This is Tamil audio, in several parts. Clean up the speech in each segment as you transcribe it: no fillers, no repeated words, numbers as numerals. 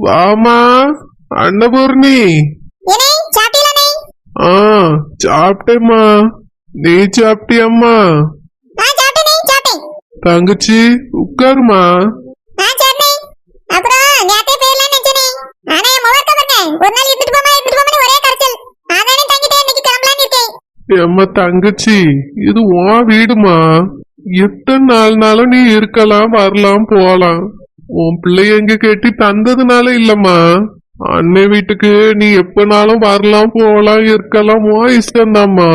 வாமா அன்னபூர்ணி. சாப்பிட்டேம்மா. நீ சாப்பிட்டியம்மா? தங்கச்சி உட்காருமா. எம்மா தங்கச்சி, இது உன் வீடுமா. எத்தனை நாள்னாலும் நீ இருக்கலாம், வரலாம், போலாம். உன் பிள்ளைய எங்க கட்டி தந்ததுனால இல்லம்மா. அண்ணன் வீட்டுக்கு நீ எப்பனாலும் வரலாம், போலாம், இருக்கலாம். உன் இஷ்டம்தாம்மா.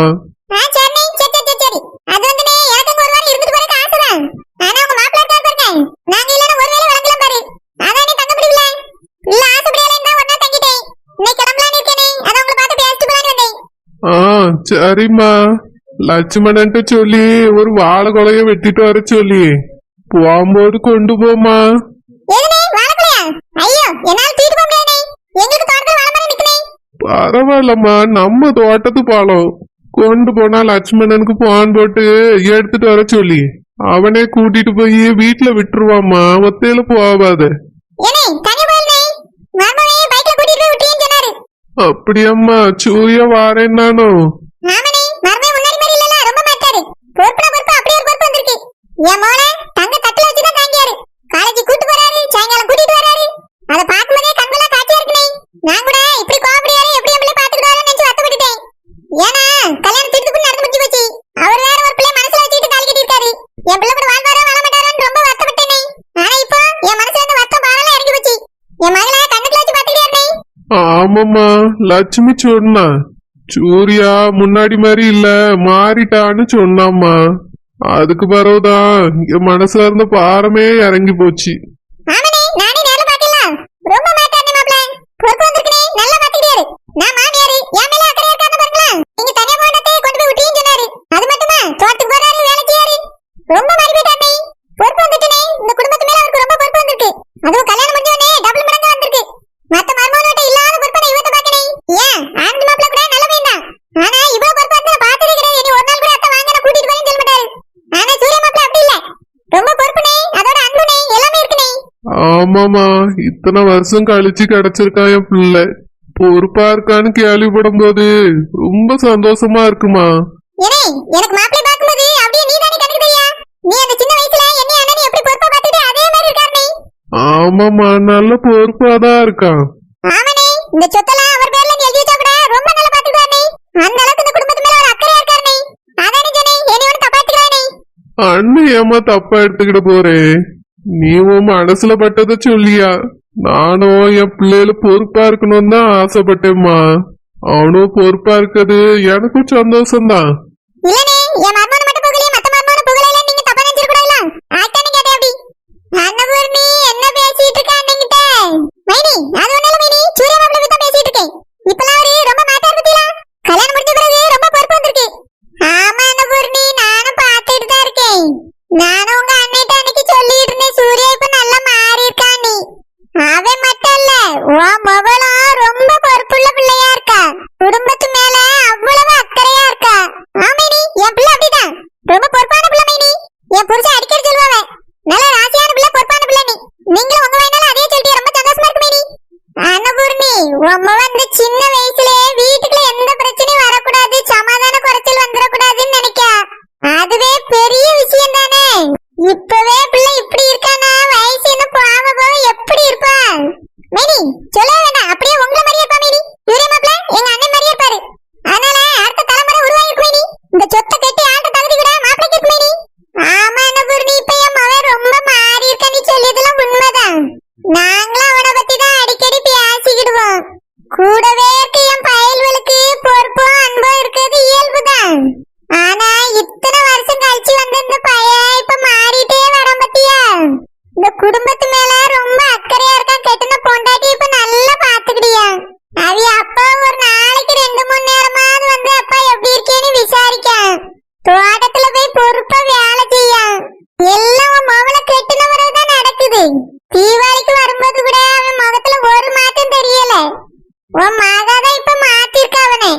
சரிம்மா. லட்சுமணன்ட்ட சொல்லி ஒரு வாழை கொலைய வெட்டிட்டு வர சொல்லி போகும்போது கொண்டு போமா. பரவாயில்லம்மா, நம்ம தோட்டத்து பாலம் கொண்டு போனா லட்சுமணனுக்கு போன் போட்டு எடுத்துட்டு வர சொல்லி அவனே கூட்டிட்டு போய் வீட்டுல விட்டுருவாம்மா. ஒத்தையில போவாத. அப்படியம்மா, சூரிய வாரேன் நானும். ஆமாம்மா, லட்சுமி சொன்னா சூர்யா முன்னாடி மாதிரி இல்ல, மாறிட்டான்னு சொன்னாம்மா. அதுக்கு பிறகுதான் என் மனசுல இருந்த பாரமே இறங்கி போச்சு. ஆமாமா, இத்தனை வருஷம் கழிச்சு கிடைச்சிருக்கான் என் பிள்ளை. பொறுப்பா இருக்கான்னு கேள்விப்படும் போது ரொம்ப சந்தோஷமா இருக்குமா. ஆமாமா, நல்ல பொறுப்பாதான் இருக்கான். அண்ணன் ஏமா தப்பா எடுத்துக்கிட போறேன். நீ உன் மனசுல பட்டத சொல்லியா? நானும் என் பிள்ளைல பொறுப்பா இருக்கணும்னு தான் ஆசைப்பட்டேம்மா. அவனும் பொறுப்பா இருக்குது எனக்கும் சந்தோஷம்தான். சின்ன வயசுல வீட்டுக்குள்ள எந்த பிரச்சனையும் வரக்கூடாது, சமாதான குறைச்சல் வந்துடக்கூடாதுன்னு நினைக்க. அதுவே பெரிய விஷயம் தானே. இப்பவே பிள்ளை இப்படி இருக்கானா, வயசு என்ன போக போக எப்படி இருப்பா? மேனி சொல்ல வேண்டாம், அப்படியே உங்களை மாதிரியே இருப்பா மேனி. இவரே மாப்பிள்ள எங்க அண்ணன் மாதிரியே இருப்பாரு. அதனால அடுத்த தலைமுறை உருவாயிருக்கு மேனி. இந்த சொத்தை கட்டி ஆண்ட தகுதி கூட மாப்பிள்ளைக்கு இருக்கு மேனி. ஆமா அன்னபூர்ணி, இப்ப என் மகன் ரொம்ப மாறி இருக்கா. நீ சொல்லியதெல்லாம் உண்மைதான். நாங்களும் அவனை பத்தி தான் அடிக்கடி பேசிக்கிடுவோம். கூடவே இருக்க என் பயல்களுக்கு பொறுப்பும் அன்பும் இருக்கிறது இயல்புதான். ஆனா இத்தனை வருஷம் கழிச்சு வந்த இந்த பையன் இப்ப மாறிட்டே வரான் பத்தியா. இந்த குடும்பத்து மேல ரொம்ப அக்கறையா இருக்கான். கெட்டின பொண்டாட்டி இப்ப நல்லா பாத்துக்கிடியா. அது அப்பா ஒரு நாளைக்கு 2-3 நேரமாவது வந்து அப்பா எப்படி இருக்கேன்னு விசாரிக்க. தோட்டத்துல போய் பொறுப்பா வேலை செய்ய. எல்லாம் உன் மவளை கெட்டின வரவுதான் நடக்குது. தீபாவளிக்கு வரும்போது கூட அவன் முகத்துல ஒரு மாற்றம் தெரியல. உன் மகாதான் இப்ப மாத்திருக்க அவனை.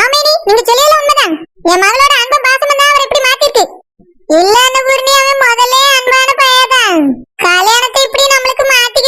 ஆமேனி, நீங்க சொல்லல உண்மைதான். என் மகளோட அன்பு பாசம் தான் அவர் இப்படி மாத்திருக்கு. இல்ல அன்னபூர்ணி, அவன் முதல்ல அன்பான பையதான். கல்யாணத்தை இப்படி நம்மளுக்கு மாத்தி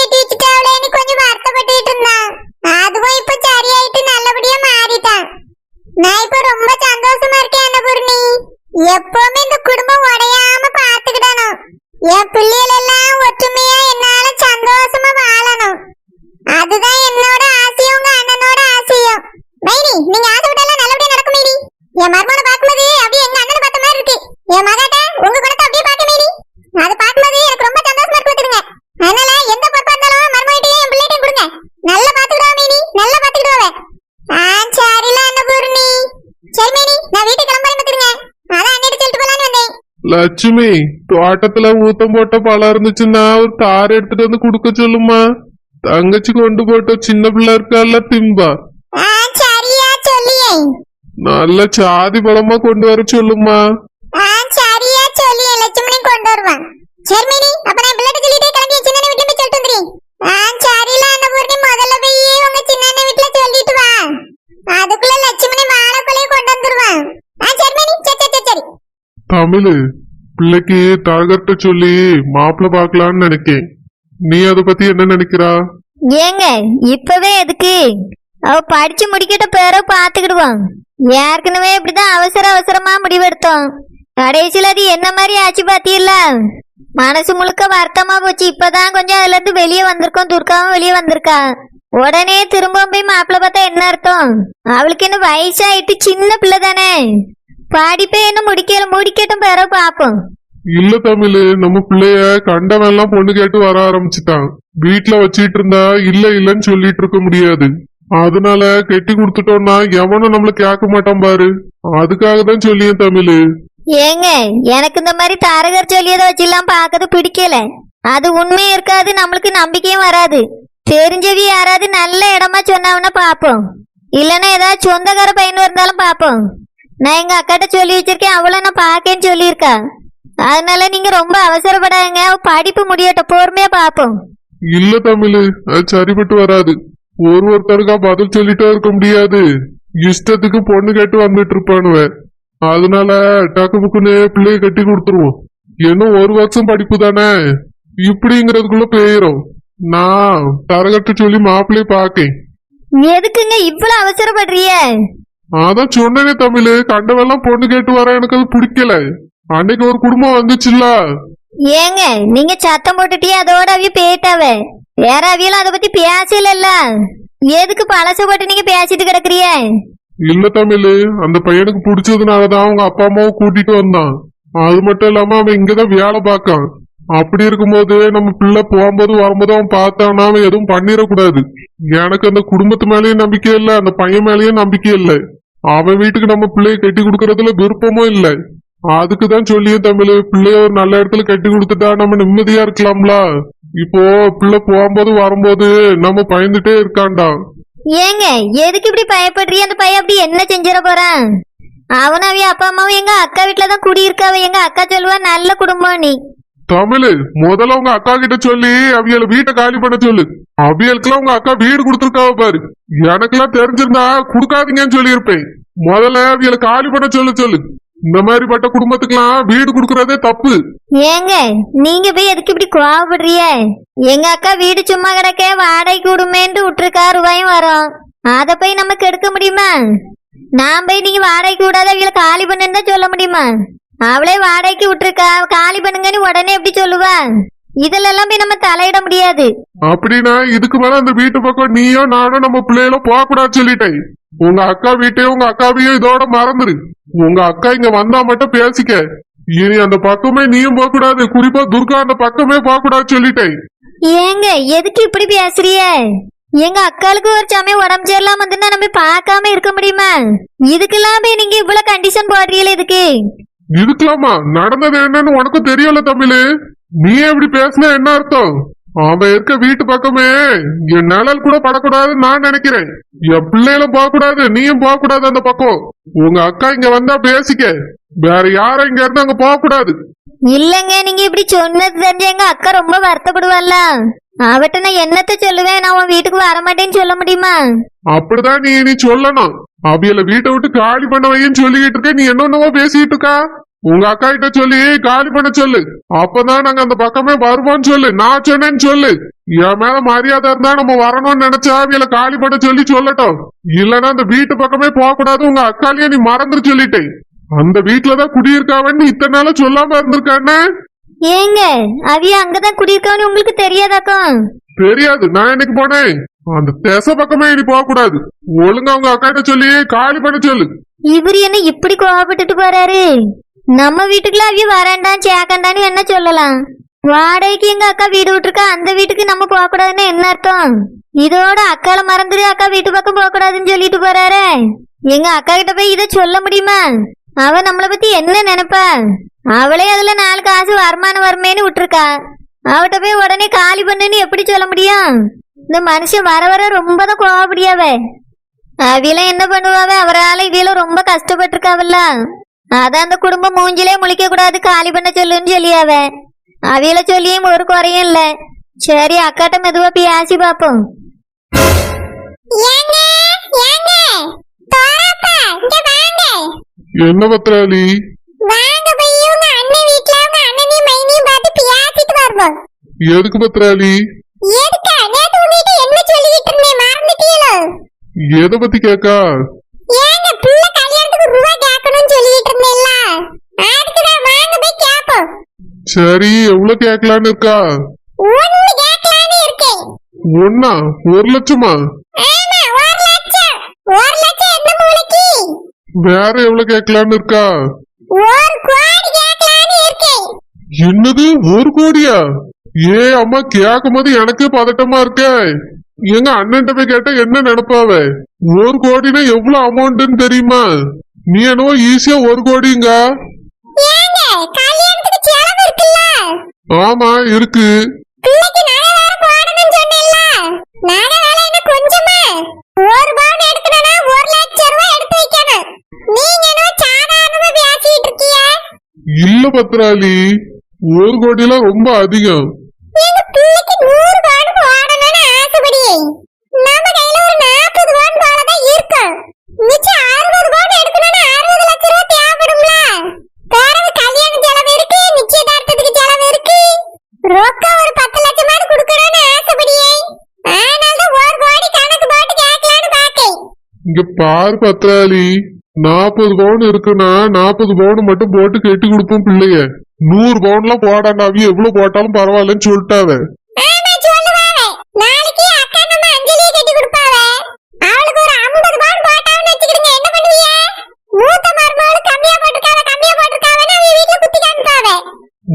லட்சுமி, தோட்டத்துல ஊத்தம் போட்ட பழம் இருந்துச்சுன்னா ஒரு தார் எடுத்துட்டு வந்து குடுக்க சொல்லுமா. தங்கச்சி கொண்டு போட்ட சின்ன பிள்ளை இருக்கால திம்பா, சரியா சொல்லியே. நல்ல சாதி பழமா கொண்டு வர சொல்லுமா. சரியா சொல்லியே, லட்சுமணி கொண்டு வருவான். சரி மினி, அப்ப நான் பிள்ளைகிட்ட சொல்லிட்டே கிளம்பி சின்ன வீட்டுல போய் சொல்லிட்டு வந்துறேன். சரியில்ல அன்னபூர்ணி, முதல்ல போய் உங்க சின்ன வீட்டுல சொல்லிட்டு வா. அதுக்குள்ள லட்சுமணி வாழைப்பழைய கொண்டு வந்துருவான். சரி மினி, சரி. தமிழு, பிள்ளைக்கு தரகர்ட்ட சொல்லி மாப்பிள்ள பாக்கலான்னு நினைக்கேன். நீ அதை பத்தி என்ன நினைக்கிறா? ஏங்க இப்பவே எதுக்கு? அவ படிச்சு முடிக்கிட்ட பேர பாத்துக்கிடுவோம். ஏற்கனவே இப்படிதான் அவசரமா முடிவெடுத்தோம். கடைசியில அது என்ன மாதிரி ஆச்சு பாத்தீங்களா? மனசு முழுக்க வருத்தமா போச்சு. இப்பதான் கொஞ்சம் அதுல இருந்து வெளியே வந்திருக்கோம். துர்காவும் வெளியே வந்திருக்கா. உடனே திரும்ப போய் மாப்பிள்ள பார்த்தா என்ன அர்த்தம்? அவளுக்கு என்ன வயசாயிட்டு, சின்ன பிள்ளை தானே. படிப்பே என்ன முடிக்கட்டும் பேர பாப்போம். இல்ல தமிழ், நம்ம பிள்ளைய கண்டவெல்லாம் பொண்ணு கேட்டு வர ஆரம்பிச்சுட்டான். வீட்டுல வச்சிட்டு இருந்தா இல்லன்னு சொல்லிட்டு இருக்க முடியாது. அதனால கெட்டி கொடுத்துட்டோம்னா எவனும் நம்மள கேட்க மாட்டான் பாரு. அதுக்காக தான் சொல்லியேன் தமிழ். ஏங்க எனக்கு இந்த மாதிரி தாரகர் சொல்லியதை வச்செல்லாம் பாக்கிறது பிடிக்கல. அது உண்மை இருக்காது, நம்மளுக்கு நம்பிக்கையும் வராது. தெரிஞ்சவி யாராவது நல்ல இடமா சொன்னாவனா பாப்போம். இல்லன்னா ஏதாவது சொந்தக்கார பையன் இருந்தாலும் பாப்போம். நான் எங்க அக்காட்ட சொல்லி வச்சிருக்கேன், அவளை நான் பாக்கேன்னு சொல்லியிருக்கா. அதனால நீங்க ரொம்ப அவசரப்படாங்க. படிப்பு முடியட்டும், பொறுமையா பாப்போம். இல்ல தமிழ், அது சரிப்பட்டு வராது. ஒருத்தருக்கா பதில் சொல்லிட்டே இருக்க முடியாது. இஷ்டத்துக்கு பொண்ணு கேட்டு வந்துட்டு இருப்பானுவ. அதனால டக்கு புக்குன்னு பிள்ளைய கட்டி கொடுத்துருவோம். இன்னும் 1 வருஷம் படிப்பு தானே, இப்படிங்கிறதுக்குள்ள போயிரும். நான் தரகட்ட சொல்லி மாப்பிள்ளைய பாக்கேன். எதுக்குங்க இவ்வளவு அவசரப்படுறிய? அதான் சொன்னேனே தமிழ், கண்டவெல்லாம் பொண்ணு கேட்டு வர எனக்கு அது பிடிக்கல. அன்னைக்கு ஒரு குடும்பம் வந்துச்சுல்ல. ஏங்க நீங்க சத்தம் போட்டுட்டியே, அதோட அவிய போயிட்டாவ. வேற அவியெல்லாம் அதை பத்தி பேசல. எதுக்கு பழச போட்டு நீங்க பேசிட்டு கிடக்குறிய? இல்ல தமிழ், அந்த பையனுக்கு பிடிச்சதுனாலதான் அவங்க அப்பா அம்மாவை கூட்டிட்டு வந்தான். அது மட்டும் இல்லாம அவன் இங்கதான் வேலை பார்க்கான். அப்படி இருக்கும்போது நம்ம பிள்ளை போகும்போது வரும்போது அவன் பார்த்தானா அவன் எதுவும் பண்ணிடக்கூடாது. எனக்கு அந்த குடும்பத்து மேலயும் நம்பிக்கை இல்லை, அந்த பையன் மேலயும் நம்பிக்கை இல்லை. அவன் வீட்டுக்கு நம்ம பிள்ளைய கட்டி கொடுக்கறதுல விருப்பமும் இல்லை. அதுக்குதான் சொல்லியே தமிழ், பிள்ளைய ஒரு நல்ல இடத்துல கட்டி கொடுத்துட்டா நம்ம நிம்மதியா இருக்கலாம்ல. இப்போ பிள்ளை போகும்போது வரும்போது நம்ம பயந்துட்டே இருக்கான்டா. ஏங்க எதுக்கு இப்படி பயப்படுறிய? அந்த பையன் அப்படி என்ன செஞ்சிட போறான்? அவன் அவிய அப்பா அம்மாவும் எங்க அக்கா வீட்டுலதான் குடியிருக்காவ. எங்க அக்கா சொல்லுவா நல்ல குடும்பம். நீ தமிழ், முதல்ல உங்க அக்கா கிட்ட சொல்லி அவியல வீட்டை காலி பண்ண சொல்லு. அவியலுக்குலாம் உங்க அக்கா வீடு கொடுத்துருக்காவ பாரு. எனக்கெல்லாம் தெரிஞ்சிருந்தா குடுக்காதீங்கன்னு சொல்லியிருப்பேன். முதல்ல அவியல காலி பண்ண சொல்லு. இந்த மாதிரி பட்ட குடும்பத்துக்கெல்லாம் வீடு கொடுக்கறதே தப்பு. ஏங்க நீங்க போய் எதுக்கு இப்படி கோவப்படுறிய? எங்க அக்கா வீடு சும்மா கிடக்க வாடகைக்கு விடுமேன்ட்டு விட்டுருக்கா. ரூபாயும் வரும். அத போய் நம்ம கெடுக்க முடியுமா? நான் போய் நீங்க வாடகைக்கு விடாத அவளை காலி பண்ணுன்னு தான் சொல்ல முடியுமா? அவளே வாடகைக்கு விட்டுருக்கா, காலி பண்ணுங்கன்னு உடனே எப்படி சொல்லுவா? இதெல்லாம் போய் நம்ம தலையிட முடியாது. அப்படின்னா இதுக்கு மேல அந்த வீட்டு பக்கம் நீயோ நானோ நம்ம பிள்ளைகள போக கூடாது சொல்லிட்டேன். உங்க அக்கா வீட்டையும் உங்க அக்காவையும் இதோட மறந்துரு. உங்க அக்கா இங்க வந்தா மட்டும் பேசிக்க. இனி அந்த பக்கமே நீயும் போக கூடாது. குறிப்பா துர்கா அந்த பக்கமே போக கூடாது சொல்லிட்டேன். ஏங்க எதுக்கு இப்படி பேசுறிய? எங்க அக்காளுக்கு ஒரு சமயம் உடம்பு சரியில்லாம வந்துன்னா நம்ம பார்க்காம இருக்க முடியுமா? இதுக்கெல்லாம் போய் நீங்க இவ்வளவு கண்டிஷன் போடுறீங்களே எதுக்கு? இதுக்கலாமா? நடந்தது என்னன்னு உனக்கு தெரியல தமிழ். நீ எப்படி பேசினா என்ன அர்த்தம்? அவன் இருக்க வீட்டு பக்கமே என் நிழல் கூட படக்கூடாதுன்னு நான் நினைக்கிறேன். என் பிள்ளைகளும் போக கூடாது, நீயும் போக கூடாது அந்த பக்கம். உங்க அக்கா இங்க வந்தா பேசிக்க. வேற யாரும் இங்க இருந்து அங்க போக கூடாது. இல்லங்க நீங்க இப்படி சொன்னது தெரிஞ்ச எங்க அக்கா ரொம்ப வருத்தப்படுவாள்ல. அவட்ட நான் என்னத்த சொல்லுவேன்? நான் உன் வீட்டுக்கு வரமாட்டேன்னு சொல்ல முடியுமா? அப்படிதான் நீ சொல்லணும். அவியல வீட்டை விட்டு காலி பண்ண வைன்னு சொல்லிக்கிட்டு இருக்க. நீ என்னென்னவோ பேசிட்டு இருக்கா. உங்க அக்கா கிட்ட சொல்லி காலி பண்ண சொல்லு. அப்பதான் நாங்க அந்த பக்கமே வருவோம்னு சொல்லு. நான் சொன்னேன்னு சொல்லு. என் மேல மரியாதை இருந்தா நம்ம வரணும்னு நினைச்சா அவியல காலி பண்ண சொல்லி சொல்லட்டும். இல்லன்னா அந்த வீட்டு பக்கமே போக கூடாது. உங்க அக்காலையே நீ மறந்துரு சொல்லிட்டேன். அந்த வீட்டுலதான் குடியிருக்காவன்னு இத்தனை நாள சொல்லாம இருந்திருக்கானே. ஏங்க அவிய அங்கதான் குடியிருக்கான்னு உங்களுக்கு தெரியாதாக்கும்? தெரியாது. நான் என்னைக்கு போனேன்? அந்த திசை பக்கமே இனி போக கூடாது. ஒழுங்கா உங்க அக்கா கிட்ட சொல்லி காலி பண்ண சொல்லு. இவரு என்ன இப்படி கோவப்பட்டுட்டு போறாரு? நம்ம வீட்டுக்குள்ள அவிய வரேன்டான் சேக்கண்டான்னு என்ன சொல்லலாம்? வாடகைக்கு எங்க அக்கா வீடு விட்டுருக்கா, அந்த வீட்டுக்கு நம்ம போக கூடாதுன்னு என்ன அர்த்தம்? இதோட அக்கால மறந்துட்டு அக்கா வீட்டு பக்கம் போக கூடாதுன்னு சொல்லிட்டு போறாரு. எங்க அக்கா கிட்ட போய் இத சொல்ல முடியுமா? அவ நம்மளை பத்தி என்ன நினைப்பா? அவளே அதுல 4 காசு வருமானம் வருமேன்னு விட்டுருக்கா. அவட்ட போய் உடனே காலி பண்ணுன்னு எப்படி சொல்ல முடியும்? இந்த மனுஷன் வர வர ரொம்ப தான் கோவப்படியாவ. அவியெல்லாம் என்ன பண்ணுவாவ? அவரால இவியெல்லாம் ரொம்ப கஷ்டப்பட்டிருக்காவல்ல. அதான் அந்த குடும்பம் மூஞ்சிலே முழிக்க கூடாது, காலி பண்ண சொல்லுன்னு சொல்லியாவ. அவியல சொல்லியும் ஒரு குறையும் இல்ல. சரி, அக்காட்ட மெதுவா பேசி பாப்போம். ஏங்க ஏங்க தோரப்பா இங்க வாங்க. என்ன பத்ராளி? வாங்க போய் உங்க அண்ணன் வீட்ல உங்க அண்ணனையும் மைனியும் பார்த்து பேசிட்டு வருவோம். எதுக்கு பத்ராளி? எதுக்கா? நேத்து உங்ககிட்ட என்ன சொல்லிட்டு இருந்தேன் மறந்துட்டீங்களோ? எதை பத்தி கேக்கா? ஏங்க புள்ள கல்யாணத்துக்கு ரூபா கேட்கணும்னு சொல்லிட்டு இருந்தேன்ல, அதுக்குதான் வாங்க போய் கேப்போம். சரி, எவ்வளவு கேட்கலான்னு இருக்கா? ஒண்ணு கேட்கலான்னு இருக்கேன். 1 லட்சமா? ஆமா, 1 லட்சம். 1 லட்சம் என்ன மூளைக்கு? வேற எவ்வளவு கேட்கலான்னு இருக்கா? 1 கோடி கேட்கலான்னு இருக்கேன். என்னது 1 கோடியா? ஏ அம்மா, கேட்கும் போது எனக்கே பதட்டமா இருக்க. எங்க அண்ணன்ட்ட போய் கேட்டா என்ன நினைப்பாவ? 1 கோடினா எவ்வளவு அமௌண்ட்னு தெரியுமா? நீ என்னவோ ஈஸியா 1 கோடிங்க. ஏங்க கல்யாணத்துக்கு செலவு இருக்குல்ல? ஆமா, இருக்கு. பிள்ளைக்கு நகை வேற போடணும்னு சொன்னேன்ல, நகை வேலை என்ன கொஞ்சமா? 1 பவுன் எடுக்கணும்னா 1 லட்சம் ரூபாய் எடுத்து வைக்கணும். நீங்க என்ன சாதாரணமா பேசிட்டு இருக்கீங்க? இல்ல பத்ராளி, 1 கோடிலாம் ரொம்ப அதிகம். எங்க பிள்ளைக்கு 100 பவுன் போடணும்னு ஆசைப்படியே. நம்ம கையில ஒரு 40 பவுன் போலதான் இருக்கும். மிச்சம் 60 பவுன் எடுக்கணும்னா 60 லட்சம் ரூபாய் தேவைப்படும்ல. பிறகு கல்யாண செலவு இருக்கு, நிச்சயதார்த்தத்துக்கு செலவு இருக்கு. ரொக்கம் ஒரு 10 லட்சமாவது கொடுக்கணும்னு ஆசைப்படியே. ஆனால்தான் 1 கோடி கணக்கு போட்டு கேட்கலான்னு பாக்கேன். இங்க பாரு பத்ராளி, 40 பவுன் இருக்குன்னா 40 பவுன் மட்டும் போட்டு கட்டி கொடுப்போம் பிள்ளைய. 100 பவுன்லாம் போடாண்டாவி, எவ்வளவு போட்டாலும் பரவாயில்லன்னு சொல்லிட்டாவ. ஆமா சொல்லுவாவே. நாளைக்கு அக்கா நம்ம அஞ்சலியை கட்டி கொடுப்பாவே. அவளுக்கு ஒரு 50 பவுன் போட்டான்னு வச்சுக்கிடுங்க, என்ன பண்ணுவீங்க? மூத்த மருமகளுக்கு கம்மியா போட்டிருக்காவன்னு அவ வீட்டுல குத்தி காமிப்பாவே.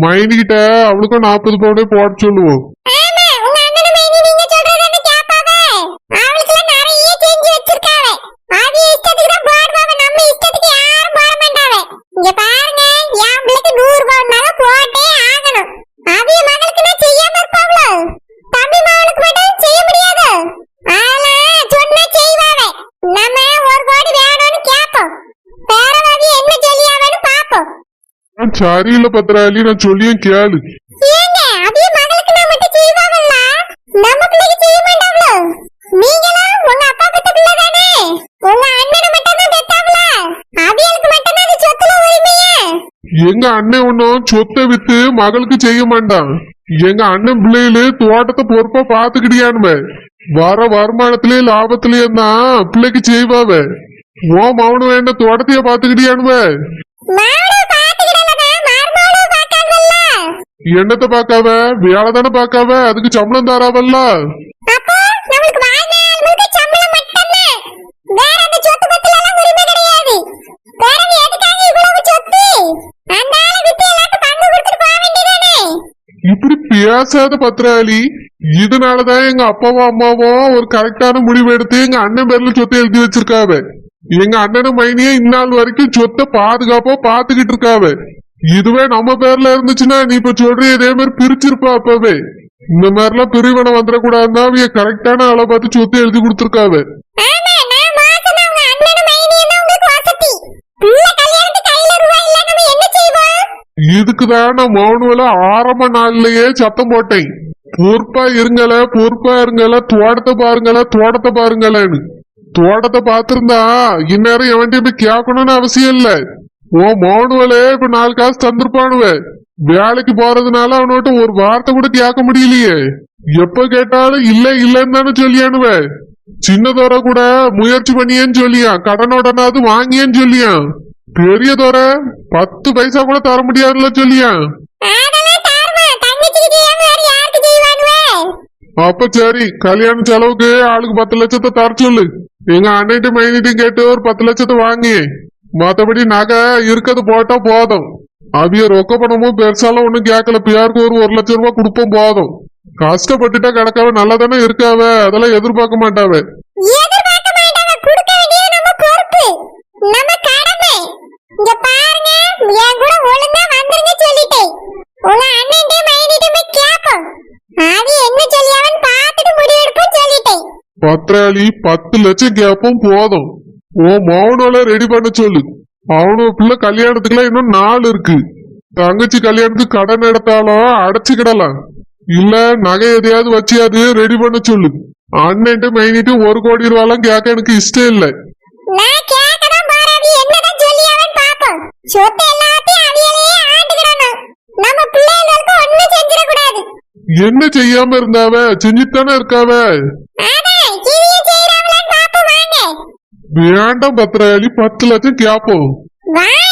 மைனிகிட்ட அவளுக்கும் 40 பவுனே போட சொல்லுவோம். ஆமா, உங்க அண்ணனும் மைனி நீங்க சொல்றதானே கேட்பாவே. அவளுக்குலாம் நிறைய செஞ்சு வச்சிருக்காவே. அது இஷ்டத்துக்கு தான் போடுவாவே, நம்ம இஷ்டத்துக்கு யாரும் போட மாட்டாவே. இங்க பாருங்க, என் பிள்ளைக்கு 100 பவுன் நகை போட்டே ஆகணும். அவிய மகளுக்கு நான் செய்யாம இருப்பாவளோ? தம்பி மகளுக்கு மட்டும் செய்ய முடியாது. அதெல்லாம் சொன்னா செய்வாவே. நம்ம 1 கோடி வேணும்னு கேட்போம். பேரவாதி என்ன சொல்லியாவேன்னு பாப்போம். சரியில்ல பத்ராளி, நான் சொல்லியும் கேளு. ஏங்க அவிய மகளுக்கு நான் மட்டும் செய்வாவல்ல, நம்ம பிள்ளைக்கு செய்ய மாட்டாவளோ? நீங்களும் உங்க அப்பா பெத்த பிள்ளை தானே? உங்க அண்ணனை மட்டும் தான் பெத்தாவல, அவியலுக்கு மட்டும் தான் சொத்துல உரிமையே. எங்க அண்ணன் ஒன்னும் சொத்தை வித்து மகளுக்கு செய்ய மாட்டான். எங்க அண்ணன் பிள்ளைகளு தோட்டத்தை பொறுப்பா பாத்துக்கிட்டியானுவ. வர வருமானத்திலே லாபத்திலேயும் தான் பிள்ளைக்கு செய்வாவ. ஓ மவனு வேண்ட தோட்டத்தைய பாத்துக்கிட்டியானுவ. மாடு பாத்துக்கிடலனா மர்மோளோ பாக்காங்கல்ல. என்னத்தை பாக்காவ? வேலை தானே பாக்காவ, அதுக்கு சம்பளம் தாராவல்ல. அப்போ நமக்கு வாழ்நாள் முழுக்க சம்பளம் மட்டும்தான், வேற அந்த சொத்து பத்தில எல்லாம் உரிமை கிடையாது. பிறகு எதுக்காக இவ்வளவு சொத்து? அந்த ஆளை விட்டு எல்லாத்தையும் பங்கு கொடுத்துட்டு போக வேண்டியதானே? இப்படி பேசாத பத்ராளி. இதனாலதான் எங்க அப்பாவும் அம்மாவும் ஒரு கரெக்டான முடிவு எடுத்து எங்க அண்ணன் பேர்ல சொத்தை எழுதி வச்சிருக்காவ. எங்க அண்ணனும் மைனியே இந்நாள் வரைக்கும் சொத்தை பாதுகாப்பா பாத்துக்கிட்டு இருக்காவ. இதுவே நம்ம பேர்ல இருந்துச்சுன்னா நீ இப்ப சொல்ற இதே மாதிரி பிரிச்சிருப்பா. அப்பவே இந்த மாதிரிலாம் பிரிவினை வந்துடக்கூடாதுன்னா அவைய கரெக்டான ஆளை பார்த்து சொத்தை எழுதி கொடுத்துருக்காவ. ஆமா, நான் மோசமா உங்க அண்ணனும் மைனியும் தான் உங்களுக்கு வசதி. பிள்ளை கல்யாணத்துக்கு கையில ரூபாய் இல்ல, நம்ம என்ன செய்வோம்? இதுக்குதான் நான் மௌனுவில ஆரம்ப நாள்லயே சத்தம் போட்டேன். பொறுப்பா இருங்கல, பொறுப்பா இருங்கல, தோட்டத்தை பாருங்கல, தோட்டத்தை பாருங்களேன்னு. தோட்டத்தை பாத்திருந்தா இந்நேரம் எவன்ட்டு போய் கேட்கணும்னு அவசியம் இல்ல. ஓ மௌனுவலே இப்ப 4 காசு தந்திருப்பானுவ. வேலைக்கு போறதுனால அவனோட்ட ஒரு வார்த்தை கூட கேட்க முடியலையே. எப்ப கேட்டாலும் இல்ல இல்லன்னு தானே சொல்லியானுவ. சின்னதோர கூட முயற்சி பண்ணியேன்னு சொல்லியான், கடனோடனாவது வாங்கியேன்னு சொல்லியான். பெரியதோர 10 பைசா கூட தர முடியாதுல சொல்லியான். அதெல்லாம் தார்மா, தங்கச்சிக்கு செய்யாம வேற யாருக்கு செய்வானுவே? அப்ப சரி, கல்யாண செலவுக்கு ஆளுக்கு 10 லட்சத்தை தர சொல்லு. எங்க அண்ணிட்டு மைனிட்டும் கேட்டு ஒரு 10 லட்சத்தை வாங்கி, மத்தபடி நகை இருக்கிறது போட்டா போதும். அவிய ரொக்க பணமும் பெருசாலாம் ஒண்ணும் கேட்கல. பியாருக்கு ஒரு 1 லட்சம் ரூபாய் கொடுப்போம் போதும். கஷ்டப்பட்டுட்டா கிடக்காவ, நல்லா தானே இருக்காவ, அதெல்லாம் எதிர்பார்க்க மாட்டாவ. எதிர்பார்க்க மாட்டாங்க, கொடுக்க வேண்டியது நம்ம பொறுப்பு, நம்ம கடமை. இங்க பத்திராளி 10 லட்சம் கேப்போம் போதும். உன் மௌனோல ரெடி பண்ண சொல்லு. அவனோட பிள்ளை கல்யாணத்துக்குலாம் இன்னும் 4 இருக்கு. தங்கச்சி கல்யாணத்துக்கு கடன் எடுத்தாலும் அடைச்சுக்கிடலாம். இல்ல நகை எதையாவது வச்சியாவது ரெடி பண்ண சொல்லு. அண்ணன்ட்டு மைனிட்டு 1 கோடி ரூபாய்லாம் கேட்க எனக்கு இஷ்டம் இல்லை. நான் கேட்கதான் போறாது என்னதான் சொல்லியாவன் பாப்போம். சொத்து எல்லாத்தையும் அவியலையே ஆண்டுகிடணும். நம்ம பிள்ளைகளுக்கு ஒண்ணும் செஞ்சிட கூடாது. என்ன செய்யாம இருந்தாவ? செஞ்சுத்தானே இருக்காவ. அதான் கிவிய செய்யறாங்களான்னு பாப்போம் வாங்க. வேண்டாம் பத்திராளி, 10 லட்சம் கேப்போம். வாங்க